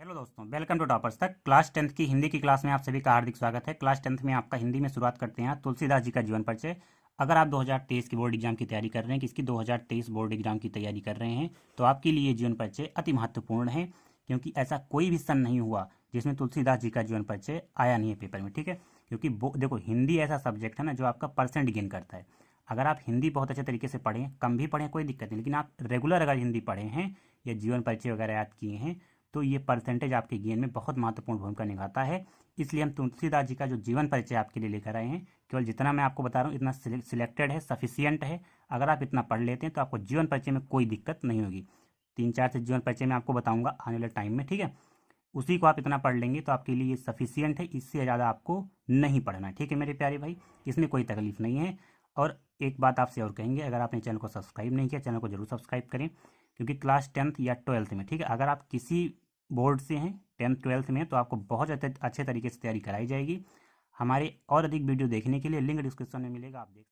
Hello दोस्तों, welcome to toppers तक। Class 10th की हिंदी की क्लास में आप सभी का हार्दिक स्वागत है। क्लास 10th में आपका हिंदी में शुरुआत करते हैं तुलसीदास जी का जीवन परिचय। अगर आप 2023 की बोर्ड एग्जाम की तैयारी कर रहे हैं, किसकी 2023 बोर्ड एग्जाम की तैयारी कर रहे हैं, तो आपके लिए ये जीवन परिचय अति महत्वपूर्ण है, क्योंकि ऐसा कोई भी सन नहीं हुआ जिसमें तुलसीदास जी का जीवन परिचय आया नहीं है पेपर में। ठीक है, क्योंकि देखो, हिंदी ऐसा सब्जेक्ट है ना जो आपका परसेंट गेन करता है। अगर आप हिंदी बहुत अच्छे तरीके से पढ़ें, कम भी पढ़ें, कोई दिक्कत नहीं, लेकिन आप रेगुलर अगर हिंदी पढ़े हैं या जीवन परिचय वगैरह याद किए हैं, तो ये परसेंटेज आपके गेन में बहुत महत्वपूर्ण भूमिका निभाता है। इसलिए हम तुलसीदास जी का जो जीवन परिचय आपके लिए लेकर आए हैं, केवल जितना मैं आपको बता रहा हूँ इतना सिलेक्टेड है, सफिशियंट है। अगर आप इतना पढ़ लेते हैं तो आपको जीवन परिचय में कोई दिक्कत नहीं होगी। 3-4 से जीवन परिचय में आपको बताऊंगा आने वाले टाइम में, ठीक है। उसी को आप इतना पढ़ लेंगे तो आपके लिए ये सफिशियंट है, इससे ज़्यादा आपको नहीं पढ़ना है, ठीक है मेरे प्यारे भाई। इसमें कोई तकलीफ नहीं है। और एक बात आपसे और कहेंगे, अगर आपने चैनल को सब्सक्राइब नहीं किया, चैनल को जरूर सब्सक्राइब करें, क्योंकि क्लास 10th या 12th में, ठीक है, अगर आप किसी बोर्ड से हैं 10th 12th में, तो आपको बहुत अच्छे तरीके से तैयारी कराई जाएगी। हमारे और अधिक वीडियो देखने के लिए लिंक डिस्क्रिप्शन में मिलेगा, आप देख।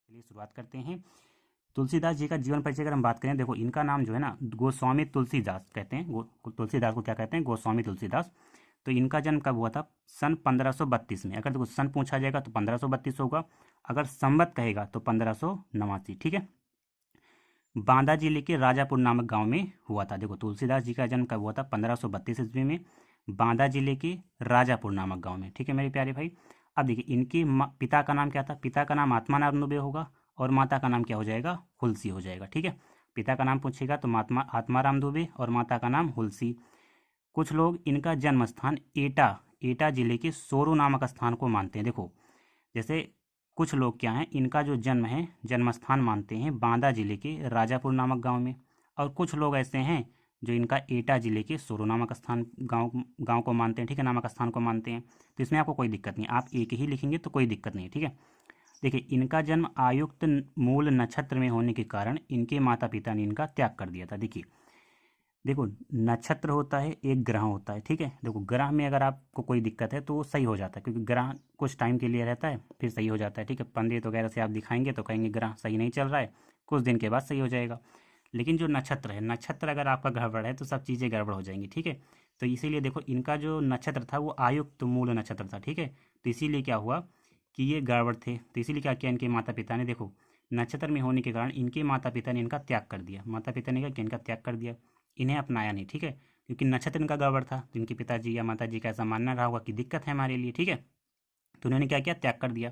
चलिए शुरुआत करते हैं। तुलसीदास जी का जीवन परिचय अगर हम बात करें, देखो इनका नाम जो है ना गोस्वामी तुलसीदास कहते हैं। तुलसीदास को क्या कहते हैं? गोस्वामी तुलसीदास। तो इनका जन्म कब हुआ था? सन 1532 में। अगर देखो सन पूछा जाएगा तो 1532 होगा, अगर संवत कहेगा तो 1589, ठीक है। बांदा जिले के राजापुर नामक गांव में हुआ था। देखो तुलसीदास जी का जन्म कब हुआ था? 1532 ईस्वी में, बांदा जिले के राजापुर नामक गांव में, ठीक है मेरे प्यारे भाई। अब देखिए, इनके पिता का नाम क्या था? पिता का नाम आत्माराम दुबे होगा, और माता का नाम क्या हो जाएगा? हुलसी हो जाएगा, ठीक है। पिता का नाम पूछेगा तो आत्माराम दुबे, और माता का नाम हुलसी। कुछ लोग इनका जन्म स्थान एटा एटा जिले के सोरू नामक स्थान को मानते हैं। देखो, जैसे कुछ लोग क्या हैं, इनका जो जन्म है, जन्म स्थान मानते हैं बांदा जिले के राजापुर नामक गांव में, और कुछ लोग ऐसे हैं जो इनका एटा जिले के सोरू नामक स्थान गांव गांव को मानते हैं, ठीक है, नामक स्थान को मानते हैं। तो इसमें आपको कोई दिक्कत नहीं, आप एक ही लिखेंगे तो कोई दिक्कत नहीं है, ठीक है। देखिए, इनका जन्म आयुक्त मूल नक्षत्र में होने के कारण इनके माता पिता ने इनका त्याग कर दिया था। देखिए देखो, नक्षत्र होता है, एक ग्रह होता है, ठीक है। देखो, ग्रह में अगर आपको कोई दिक्कत है तो वो सही हो जाता है, क्योंकि ग्रह कुछ टाइम के लिए रहता है फिर सही हो जाता है, ठीक है। पंडित वगैरह से आप दिखाएंगे तो कहेंगे ग्रह सही नहीं चल रहा है, कुछ दिन के बाद सही हो जाएगा। लेकिन जो नक्षत्र है, नक्षत्र अगर आपका गड़बड़ है तो सब चीज़ें गड़बड़ हो जाएंगी, ठीक है। तो इसीलिए देखो, इनका जो नक्षत्र था वो आयुक्त मूल नक्षत्र था, ठीक है। तो इसीलिए क्या हुआ कि ये गड़बड़ थे, तो इसीलिए क्या किया इनके माता पिता ने, देखो नक्षत्र में होने के कारण इनके माता पिता ने इनका त्याग कर दिया। माता पिता ने क्या किया? इनका त्याग कर दिया, इन्हें अपनाया नहीं, ठीक है। क्योंकि नक्षत्र इनका गड़बड़ था, तो इनके पिताजी या माताजी का ऐसा मानना रहा होगा कि दिक्कत है हमारे लिए, ठीक है। तो उन्होंने क्या किया? त्याग कर दिया।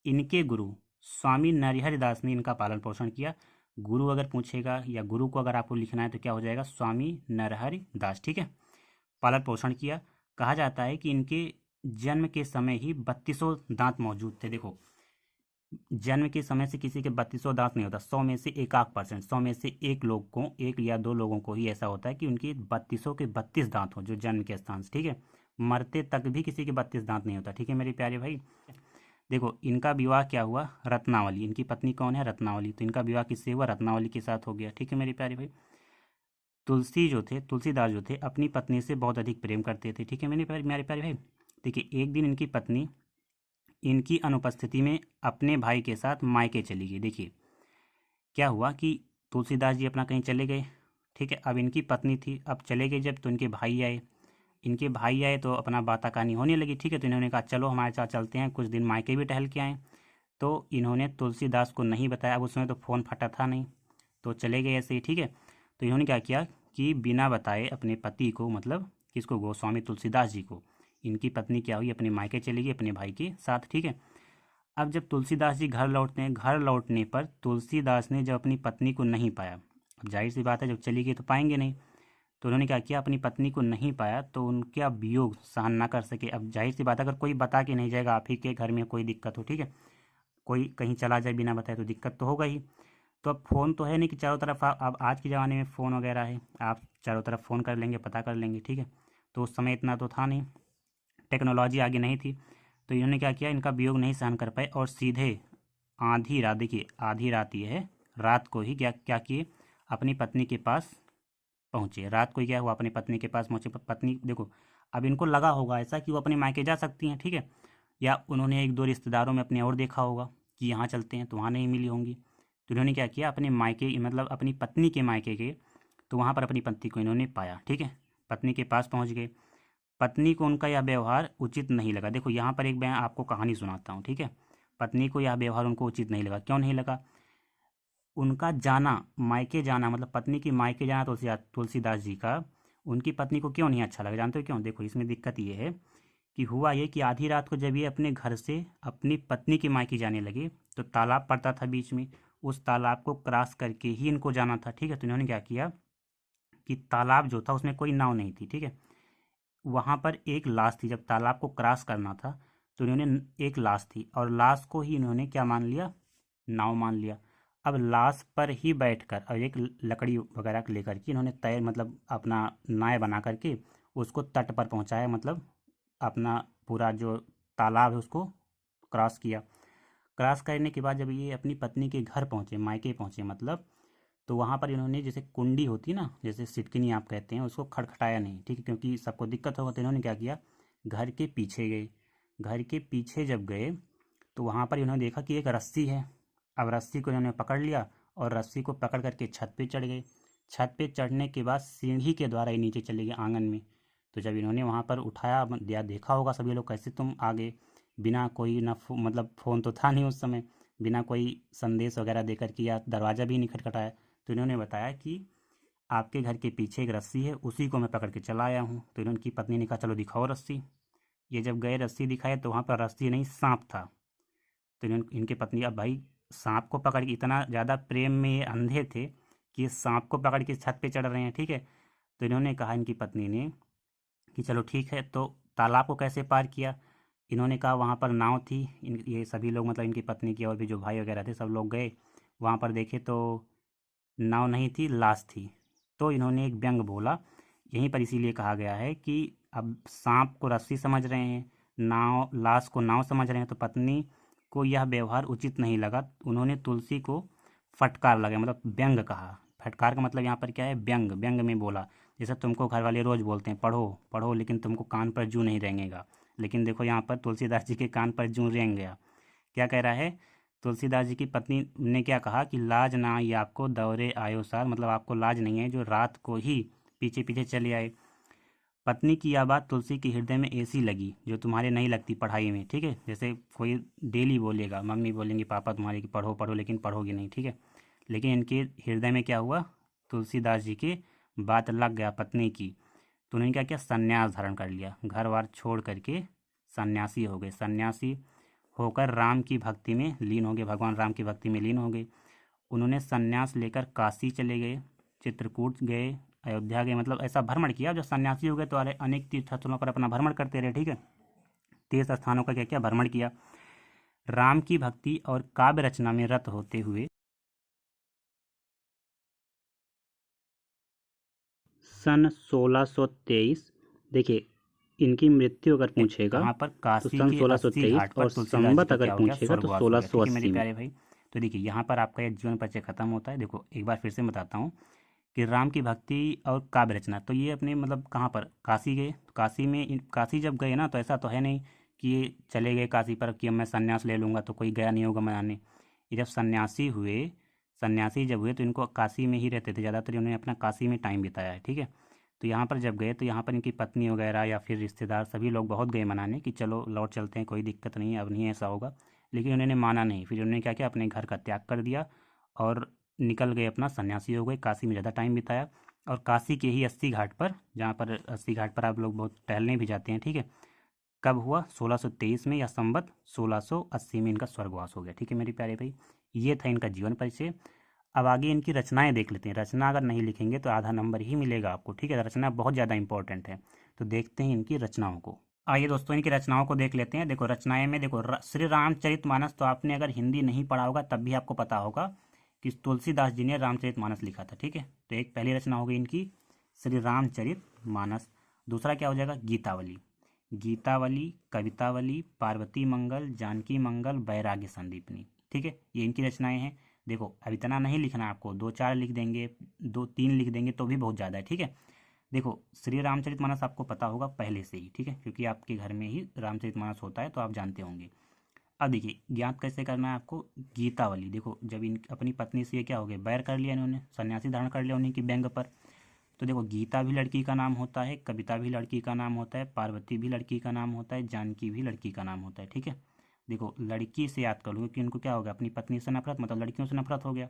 इनके गुरु स्वामी नरहरि दास ने इनका पालन पोषण किया। गुरु अगर पूछेगा या गुरु को अगर आपको लिखना है तो क्या हो जाएगा? स्वामी नरहरि दास, ठीक है। पालन पोषण किया। कहा जाता है कि इनके जन्म के समय ही 3200 दांत मौजूद थे। देखो, जन्म के समय से किसी के 3200 दांत नहीं होता, 100 में से 1% 100 में से एक लोग को, एक या दो लोगों को ही ऐसा होता है कि उनके 3200 के 32 दांत हो, जो जन्म के स्थान से, ठीक है। मरते तक भी किसी के 32 दांत नहीं होता, ठीक है मेरे प्यारे भाई। देखो, इनका विवाह क्या हुआ? रत्नावली, इनकी पत्नी कौन है? रत्नावली। तो इनका विवाह किससे हुआ? रत्नावली के साथ हो गया, ठीक है मेरे प्यारे भाई। तुलसीदास जो थे अपनी पत्नी से बहुत अधिक प्रेम करते थे, ठीक है मेरे प्यारे भाई। देखिए, एक दिन इनकी पत्नी इनकी अनुपस्थिति में अपने भाई के साथ मायके चली गई। देखिए क्या हुआ कि तुलसीदास जी अपना कहीं चले गए, ठीक है। अब इनकी पत्नी थी, अब चले गए जब, तो इनके भाई आए तो अपना बाताकानी होने लगी, ठीक है। तो इन्होंने कहा चलो हमारे साथ चलते हैं, कुछ दिन मायके भी टहल के आए। तो इन्होंने तुलसीदास को नहीं बताया, अब उसमें तो फ़ोन फटा था नहीं, तो चले गए ऐसे ही, ठीक है। तो इन्होंने क्या किया कि बिना बताए अपने पति को, मतलब किसको? गोस्वामी तुलसीदास जी को, इनकी पत्नी क्या हुई, अपने मायके चली गई अपने भाई के साथ, ठीक है। अब जब तुलसीदास जी घर लौटते हैं, घर लौटने पर तुलसीदास ने जब अपनी पत्नी को नहीं पाया, अब जाहिर सी बात है जब चली गई तो पाएंगे नहीं, तो उन्होंने क्या किया? अपनी पत्नी को नहीं पाया तो उनका वियोग सहन ना कर सके। अब जाहिर सी बात है, अगर कोई बता के नहीं जाएगा, आप ही के घर में कोई दिक्कत हो, ठीक है, कोई कहीं चला जाए बिना बताए तो दिक्कत तो होगा ही। तो अब फ़ोन तो है नहीं कि चारों तरफ, अब आज के ज़माने में फ़ोन वगैरह है, आप चारों तरफ फ़ोन कर लेंगे, पता कर लेंगे, ठीक है। तो उस समय इतना तो था नहीं, टेक्नोलॉजी आगे नहीं थी। तो इन्होंने क्या किया? इनका वियोग नहीं सहन कर पाए और सीधे आधी रात, देखिए आधी रात ये है, रात को ही क्या क्या किए? अपनी पत्नी के पास पहुँचे। रात को ही क्या हुआ? अपनी पत्नी के पास पहुँचे। पत्नी देखो, अब इनको लगा होगा ऐसा कि वो अपने मायके जा सकती हैं, ठीक है, या उन्होंने एक दो रिश्तेदारों में अपने और देखा होगा कि यहाँ चलते हैं, तो वहाँ नहीं मिली होंगी। तो इन्होंने क्या किया, अपने मायके मतलब अपनी पत्नी के मायके के, तो वहाँ पर अपनी पत्नी को इन्होंने पाया। ठीक है, पत्नी के पास पहुँच गए। पत्नी को उनका यह व्यवहार उचित नहीं लगा। देखो यहाँ पर एक मैं आपको कहानी सुनाता हूँ। ठीक है, पत्नी को यह व्यवहार उनको उचित नहीं लगा। क्यों नहीं लगा? उनका जाना, मायके जाना, मतलब पत्नी की मायके जाना तुलसीदास जी का, उनकी पत्नी को क्यों नहीं अच्छा लगा? जानते हो क्यों? देखो इसमें दिक्कत ये है कि हुआ ये कि आधी रात को जब ये अपने घर से अपनी पत्नी के मायके जाने लगे तो तालाब पड़ता था बीच में, उस तालाब को क्रॉस करके ही इनको जाना था। ठीक है, तो इन्होंने क्या किया कि तालाब जो था उसमें कोई नाव नहीं थी। ठीक है, वहाँ पर एक लाश थी। जब तालाब को क्रॉस करना था तो इन्होंने, एक लाश थी और लाश को ही इन्होंने क्या मान लिया, नाव मान लिया। अब लाश पर ही बैठकर और एक लकड़ी वगैरह लेकर के इन्होंने तय मतलब अपना नाव बना करके उसको तट पर पहुँचाया, मतलब अपना पूरा जो तालाब है उसको क्रॉस किया। क्रॉस करने के बाद जब ये अपनी पत्नी के घर पहुँचे, मायके पहुँचे मतलब, तो वहाँ पर इन्होंने जैसे कुंडी होती ना, जैसे सिटकिनी आप कहते हैं, उसको खटखटाया नहीं। ठीक है, क्योंकि सबको दिक्कत होगा, तो इन्होंने क्या किया, घर के पीछे गए। घर के पीछे जब गए तो वहाँ पर इन्होंने देखा कि एक रस्सी है। अब रस्सी को इन्होंने पकड़ लिया और रस्सी को पकड़ करके छत पे चढ़ गए। छत पे चढ़ने के बाद सीढ़ी के द्वारा ये नीचे चले गए आंगन में। तो जब इन्होंने वहाँ पर उठाया या देखा होगा सभी लोग, कैसे तुम आ गए बिना कोई ना मतलब फ़ोन तो था नहीं उस समय, बिना कोई संदेश वगैरह देकर के, या दरवाज़ा भी नहीं खटखटाया। तो इन्होंने बताया कि आपके घर के पीछे एक रस्सी है, उसी को मैं पकड़ के चला आया हूँ। तो इनकी पत्नी ने कहा चलो दिखाओ रस्सी। ये जब गए रस्सी दिखाए तो वहाँ पर रस्सी नहीं, सांप था। तो इनके पत्नी, अब भाई सांप को पकड़ के, इतना ज़्यादा प्रेम में ये अंधे थे कि इस सांप को पकड़ के छत पे चढ़ रहे हैं। ठीक है, तो इन्होंने कहा, इनकी पत्नी ने, कि चलो ठीक है। तो तालाब को कैसे पार किया? इन्होंने कहा वहाँ पर नाव थी। ये सभी लोग मतलब इनकी पत्नी की और भी जो भाई वगैरह थे सब लोग गए वहाँ पर, देखे तो नाव नहीं थी, लाश थी। तो इन्होंने एक व्यंग बोला यहीं पर, इसीलिए कहा गया है कि अब सांप को रस्सी समझ रहे हैं, नाव, लाश को नाव समझ रहे हैं। तो पत्नी को यह व्यवहार उचित नहीं लगा, उन्होंने तुलसी को फटकार लगा, मतलब व्यंग कहा। फटकार का मतलब यहाँ पर क्या है, व्यंग। व्यंग में बोला, जैसे तुमको घर वाले रोज़ बोलते हैं पढ़ो पढ़ो, लेकिन तुमको कान पर जूं नहीं रेंगेगा। लेकिन देखो यहाँ पर तुलसीदास जी के कान पर जूं रेंग गया। क्या कह रहा है? तुलसीदास जी की पत्नी ने क्या कहा कि लाज ना आई आपको दौरे आयो सार, मतलब आपको लाज नहीं है जो रात को ही पीछे पीछे चले आए। पत्नी की यह बात तुलसी के हृदय में ऐसी लगी जो तुम्हारे नहीं लगती पढ़ाई में। ठीक है, जैसे कोई डेली बोलेगा, मम्मी बोलेंगी पापा तुम्हारे कि पढ़ो पढ़ो, लेकिन पढ़ोगे नहीं। ठीक है, लेकिन इनके हृदय में क्या हुआ, तुलसीदास जी के बात लग गया पत्नी की। तो उन्होंने क्या किया, संन्यास धारण कर लिया, घर बार छोड़ करके सन्यासी हो गए। सन्यासी होकर राम की भक्ति में लीन हो गए, भगवान राम की भक्ति में लीन हो गए। उन्होंने संन्यास लेकर काशी चले गए, चित्रकूट गए, अयोध्या गए, मतलब ऐसा भ्रमण किया। जब सन्यासी हो गए तो अनेक तीर्थ स्थलों पर अपना भ्रमण करते रहे। ठीक है, तीर्थ स्थानों का क्या किया, भ्रमण किया। राम की भक्ति और काव्य रचना में रत होते हुए सन 1623, देखिए इनकी मृत्यु अगर पूछेगा कहाँ पर, तो काशी सन के अस्सी 1623 घाट पर और तुलसीदास जी संवत का अगर क्या हो गया, पूछेगा तो स्वर्गवास हो गया। ठीक है मेरे 1680 में। प्यारे भाई, तो देखिए यहाँ पर आपका ये जीवन परिचय खत्म होता है। देखो एक बार फिर से बताता हूँ कि राम की भक्ति और काव्य रचना, तो ये अपने मतलब कहाँ पर, काशी गए। तो काशी में काशी जब गए ना, तो ऐसा तो है नहीं कि ये चले गए काशी पर कि अब मैं संन्यास ले लूँगा, तो कोई गया नहीं होगा मनाने। ये जब सन्यासी हुए, सन्यासी जब हुए तो इनको काशी में ही रहते थे ज़्यादातर, इन्होंने अपना काशी में टाइम बिताया है। ठीक है, तो यहाँ पर जब गए तो यहाँ पर इनकी पत्नी वगैरह या फिर रिश्तेदार सभी लोग बहुत गए मनाने कि चलो लौट चलते हैं, कोई दिक्कत नहीं है, अब नहीं ऐसा होगा। लेकिन उन्होंने माना नहीं। फिर उन्होंने क्या किया, अपने घर का त्याग कर दिया और निकल गए, अपना सन्यासी हो गए, काशी में ज़्यादा टाइम बिताया। और काशी के ही 80 घाट पर, जहाँ पर 80 घाट पर आप लोग बहुत टहलने भी जाते हैं। ठीक है, कब हुआ, 1623 में, या संवत 1680 में इनका स्वर्गवास हो गया। ठीक है मेरे प्यारे भाई, ये था इनका जीवन परिचय। अब आगे इनकी रचनाएं देख लेते हैं। रचना अगर नहीं लिखेंगे तो आधा नंबर ही मिलेगा आपको। ठीक है, रचना बहुत ज़्यादा इंपॉर्टेंट है। तो देखते हैं इनकी रचनाओं को। आइए दोस्तों इनकी रचनाओं को देख लेते हैं। देखो रचनाएं में देखो, श्री रामचरितमानस तो आपने अगर हिंदी नहीं पढ़ा होगा तब भी आपको पता होगा कि तुलसीदास जी ने रामचरितमानस लिखा था। ठीक है, तो एक पहली रचना होगी इनकी श्री रामचरितमानस। दूसरा क्या हो जाएगा, गीतावली। गीतावली, कवितावली, पार्वती मंगल, जानकी मंगल, वैराग्य संदीपनी। ठीक है, ये इनकी रचनाएं हैं। देखो अब इतना नहीं लिखना है आपको, 2-4 लिख देंगे, 2-3 लिख देंगे तो भी बहुत ज़्यादा है। ठीक है, देखो श्री रामचरितमानस आपको पता होगा पहले से ही। ठीक है, क्योंकि आपके घर में ही रामचरितमानस होता है तो आप जानते होंगे। अब देखिए ज्ञात कैसे करना है आपको, गीतावली। देखो जब इन अपनी पत्नी से ये क्या हो गया, बैर कर लिया इन्होंने, सन्यासी धारण कर लिया उन्हीं की व्यंग पर। तो देखो गीता भी लड़की का नाम होता है, कविता भी लड़की का नाम होता है, पार्वती भी लड़की का नाम होता है, जानकी भी लड़की का नाम होता है। ठीक है, देखो लड़की से याद कर लो क्योंकि उनको क्या हो गया, अपनी पत्नी से नफरत, मतलब लड़कियों से नफरत हो गया।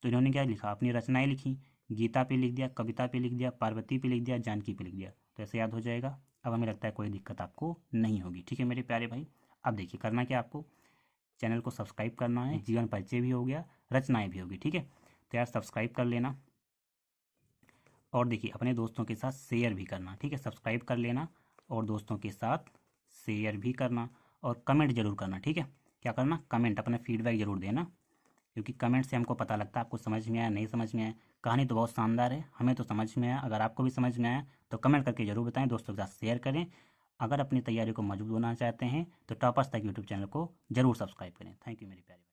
तो इन्होंने क्या लिखा, अपनी रचनाएं लिखी, गीता पे लिख दिया, कविता पे लिख दिया, पार्वती पे लिख दिया, जानकी पे लिख दिया। तो ऐसे याद हो जाएगा। अब हमें लगता है कोई दिक्कत आपको नहीं होगी। ठीक है मेरे प्यारे भाई, अब देखिए करना क्या आपको, चैनल को सब्सक्राइब करना है, जीवन परिचय भी हो गया, रचनाएं भी होगी। ठीक है, तो यार सब्सक्राइब कर लेना और देखिए अपने दोस्तों के साथ शेयर भी करना। ठीक है, सब्सक्राइब कर लेना और दोस्तों के साथ शेयर भी करना और कमेंट जरूर करना। ठीक है, क्या करना, कमेंट, अपना फीडबैक जरूर देना, क्योंकि कमेंट से हमको पता लगता है आपको समझ में आया नहीं समझ में आया। कहानी तो बहुत शानदार है, हमें तो समझ में आया, अगर आपको भी समझ में आया तो कमेंट करके जरूर बताएं, दोस्तों के साथ शेयर करें। अगर अपनी तैयारी को मजबूत बनाना चाहते हैं तो टॉपर्स तक यूट्यूब चैनल को जरूर सब्सक्राइब करें। थैंक यू मेरे प्यारे।